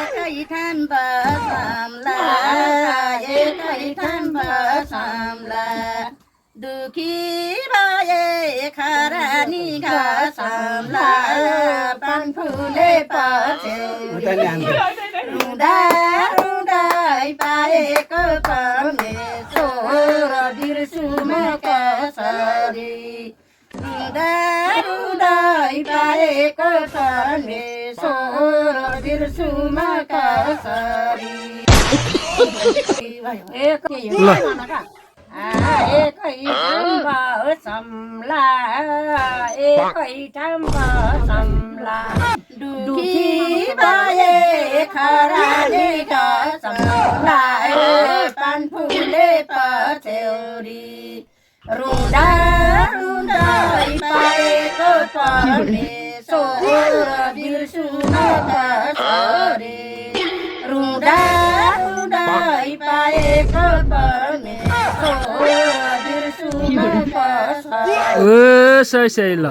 एकै ठाम बसौँला एकै ठाम बसौँला दुखी भए खरानी घसौँला पान फुले पछ्यौरी रुँदा रुँदै पाएको परमेश्वर बिर्सु म कसरी रुँदा रुँदै पाएको परमेश्वर बिर्सु म कसरी एकै ठाम बसौँला एकै ठाम बसौँला दुखी भए खरानी घसौँला पान फुले पछ्यौरी रुँदा रुँदै पाएको परमेश्वर बिर्सु म कसरी रुँदा रुँदै पाएको परमेश्वर बिर्सु म कसरी सही ल